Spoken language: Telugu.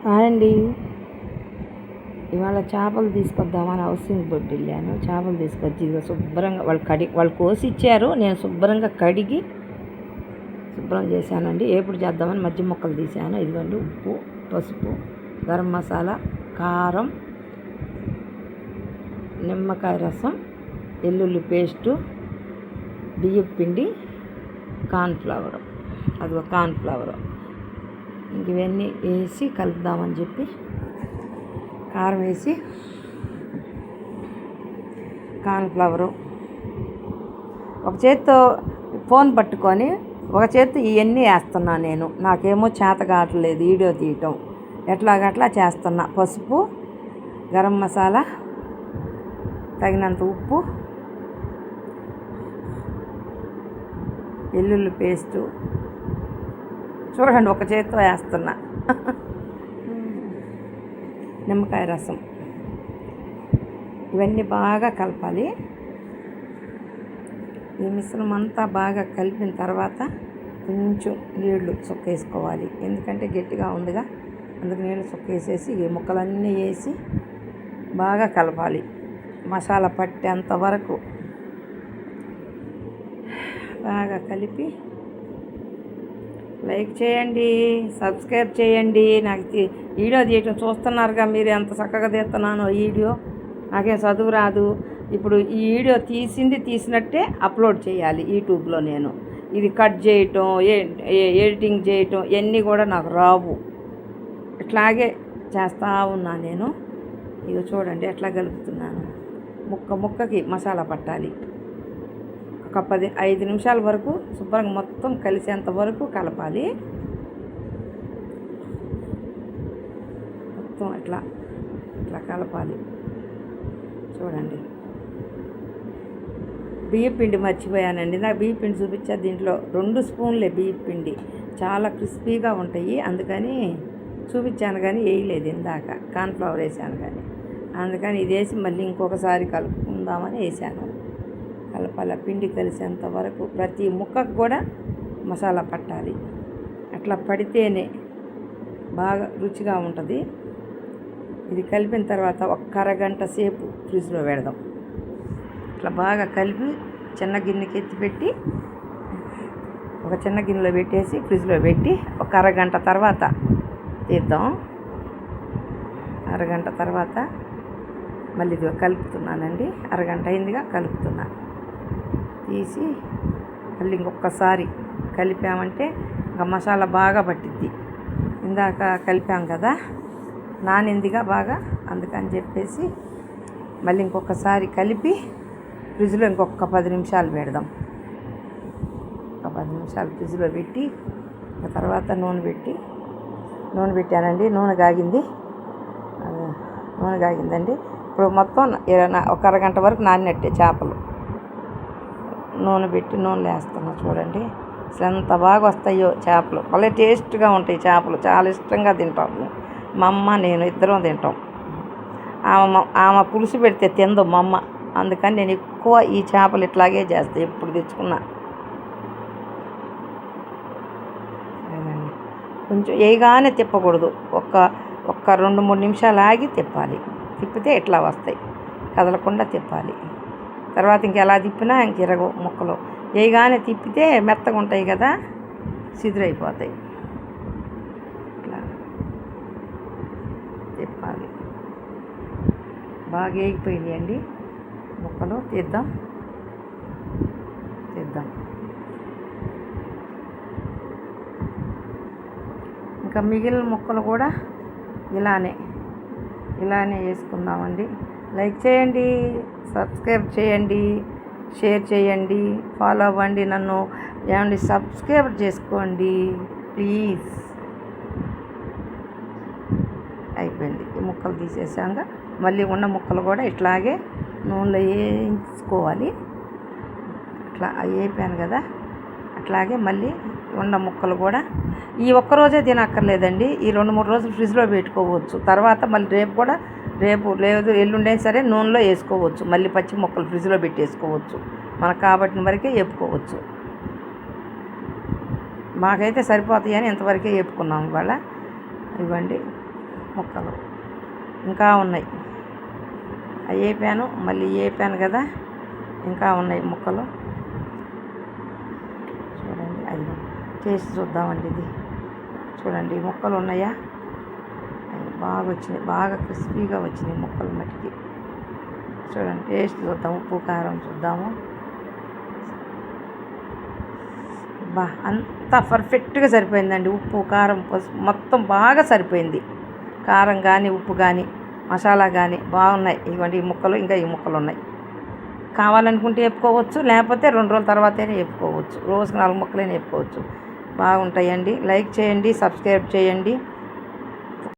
హాయ్ అండి. ఇవాళ చేపలు తీసుకొద్దామని హౌసింగ్ బోర్డు వెళ్ళాను. చేపలు తీసుకొచ్చి ఇదిగో శుభ్రంగా వాళ్ళు కోసి ఇచ్చారు. నేను శుభ్రంగా కడిగి శుభ్రం చేశానండి. ఏపుడు చేద్దామని మధ్య ముక్కలు తీశాను. ఇదిగోండి ఉప్పు, పసుపు, గరం మసాలా, కారం, నిమ్మకాయ రసం, వెల్లుల్లి పేస్టు, బియ్యం పిండి, కార్న్ఫ్లవరు. అదిగో కార్న్ఫ్లవరు. ఇంక ఇవన్నీ వేసి కలుపుదామని చెప్పి కారం వేసి కార్న్ఫ్లవరు ఒక చేత్తో ఫోన్ పట్టుకొని ఒక చేత్తో ఇవన్నీ వేస్తున్నాను నేను. నాకేమో చేత కావట్లేదు వీడియో తీయటం. ఎట్లాగట్లా చేస్తున్నా. పసుపు, గరం మసాలా, తగినంత ఉప్పు, వెల్లుల్లి పేస్టు చూడండి ఒక చేత్తో వేస్తున్నా. నిమ్మకాయ రసం ఇవన్నీ బాగా కలపాలి. ఈ మిశ్రమం అంతా బాగా కలిపిన తర్వాత కొంచెం నీళ్లు చుక్కేసుకోవాలి. ఎందుకంటే గట్టిగా ఉందిగా, అందుకు నీళ్ళు చుక్కేసేసి ఈ ముక్కలన్నీ వేసి బాగా కలపాలి. మసాలా పట్టేంత వరకు బాగా కలిపి లైక్ చేయండి, సబ్స్క్రైబ్ చేయండి. నాకు వీడియో తీయటం చూస్తున్నారుగా మీరు ఎంత చక్కగా తీస్తున్నానో వీడియో. నాకేం చదువు రాదు. ఇప్పుడు ఈ వీడియో తీసినట్టే అప్లోడ్ చేయాలి యూట్యూబ్లో. నేను ఇది కట్ చేయటం, ఎడిటింగ్ చేయటం ఇవన్నీ కూడా నాకు రావు. ఇట్లాగే చేస్తూ ఉన్నా నేను. ఇక చూడండి ఎట్లా కలుపుతున్నాను. ముక్కకి మసాలా పట్టాలి. ఒక 5 నిమిషాల వరకు శుభ్రంగా మొత్తం కలిసేంత వరకు కలపాలి. మొత్తం ఇట్లా కలపాలి. చూడండి. బియ్యం పిండి మర్చిపోయానండి. నాకు బియ్యం పిండి చూపించా. దీంట్లో 2 స్పూన్లే బియ్యం పిండి. చాలా క్రిస్పీగా ఉంటాయి. అందుకని చూపించాను కానీ వేయలేదు ఇందాక. కార్న్ఫ్లవర్ వేసాను కానీ. అందుకని ఇది వేసి మళ్ళీ ఇంకొకసారి కలుపుకుందామని వేసాను. కలపాల పిండి కలిసేంత వరకు ప్రతి ముక్కకు కూడా మసాలా పట్టాలి. అట్లా పడితేనే బాగా రుచిగా ఉంటుంది. ఇది కలిపిన తర్వాత ఒక అరగంట సేపు ఫ్రిడ్జ్లో పెడదాం. ఇట్లా బాగా కలిపి చిన్న గిన్నెకి ఎత్తిపెట్టి ఒక చిన్న గిన్నెలో పెట్టేసి ఫ్రిడ్జ్లో పెట్టి ఒక అరగంట తర్వాత తీద్దాం. అరగంట తర్వాత మళ్ళీ ఇది కలుపుతున్నానండి. అరగంట అయిందిగా కలుపుతున్నా. తీసి మళ్ళీ ఇంకొకసారి కలిపామంటే ఇంకా మసాలా బాగా పట్టిద్ది. ఇందాక కలిపాం కదా, నానిందిగా బాగా. అందుకని చెప్పేసి మళ్ళీ ఇంకొకసారి కలిపి ఫ్రిడ్జ్లో ఇంకొక 10 నిమిషాలు పెడదాం. ఒక 10 నిమిషాలు ఫ్రిడ్జ్లో పెట్టి తర్వాత నూనె పెట్టానండి. నూనె కాగిందండి. ఇప్పుడు మొత్తం ఒక అరగంట వరకు నానినట్టే చేపలు. నూనె వేస్తున్నా. చూడండి అసలు ఎంత బాగా వస్తాయో చేపలు. భలే టేస్ట్గా ఉంటాయి చేపలు. చాలా ఇష్టంగా తింటాము. మా అమ్మ నేను ఇద్దరం తింటాం. ఆమె పులుసు పెడితే తిందు మా అమ్మ. అందుకని నేను ఎక్కువ ఈ చేపలు ఇట్లాగే చేస్తాను ఎప్పుడు తెచ్చుకున్నా. కొంచెం వేయగానే తిప్పకూడదు. ఒక్క 2-3 నిమిషాలు ఆగి తిప్పాలి. తిప్పితే ఇట్లా వస్తాయి. కదలకుండా తిప్పాలి. తర్వాత ఇంకెలా తిప్పినా ఇరగవు ముక్కలు. వేయగానే తిప్పితే మెత్తగా ఉంటాయి కదా, సిదురైపోతాయి. ఇట్లా తిప్పాలి. బాగా వేగిపోయినాయండి ముక్కలు. తీద్దాం. ఇంకా మిగిలిన ముక్కలు కూడా ఇలానే వేసుకుందామండి. లైక్ చేయండి, సబ్స్క్రైబ్ చేయండి, షేర్ చేయండి, ఫాలో అవ్వండి నన్ను. ఏమండి సబ్స్క్రైబ్ చేసుకోండి ప్లీజ్. అయిపోయింది. ఈ ముక్కలు తీసేసాక మళ్ళీ ఉన్న ముక్కలు కూడా ఇట్లాగే నూనెలో వేయించుకోవాలి. అట్లా వేపాను కదా, అట్లాగే మళ్ళీ ఉన్న ముక్కలు కూడా ఈ ఒక్కరోజే తినక్కర్లేదండి. ఈ 2-3 రోజులు ఫ్రిడ్జ్లో పెట్టుకోవచ్చు. తర్వాత మళ్ళీ రేపు లేదు ఎల్లుండే సరే నూనెలో వేసుకోవచ్చు. మళ్ళీ పచ్చి ముక్కలు ఫ్రిడ్జ్లో పెట్టేసుకోవచ్చు. మనకు కాబట్టి వరకే వేపుకోవచ్చు. మాకైతే సరిపోతాయని ఇంతవరకే వేపుకున్నాం ఇవాళ. ఇవ్వండి ముక్కలు ఇంకా ఉన్నాయి. అవి వేపాను, మళ్ళీ వేపాను కదా, ఇంకా ఉన్నాయి ముక్కలు. చూడండి, అది చేసి చూద్దామండి. ఇది చూడండి, ఈ ముక్కలు ఉన్నాయా, అవి బాగా వచ్చినాయి, బాగా క్రిస్పీగా వచ్చినాయి ముక్కలు మట్టికి. చూడండి, టేస్ట్ చూద్దాం, ఉప్పు కారం చూద్దాము. అంతా పర్ఫెక్ట్గా సరిపోయిందండి. ఉప్పు కారం పసుపు మొత్తం బాగా సరిపోయింది. కారం కానీ ఉప్పు కానీ మసాలా కానీ బాగున్నాయి. ఇవ్వండి ఈ ముక్కలు, ఇంకా ఈ ముక్కలు ఉన్నాయి. కావాలనుకుంటే వేపుకోవచ్చు, లేకపోతే 2 రోజుల తర్వాతైనా వేపుకోవచ్చు. రోజుకు 4 ముక్కలైనా వేపుకోవచ్చు. బాగుంటాయండి. లైక్ చేయండి, సబ్స్క్రైబ్ చేయండి.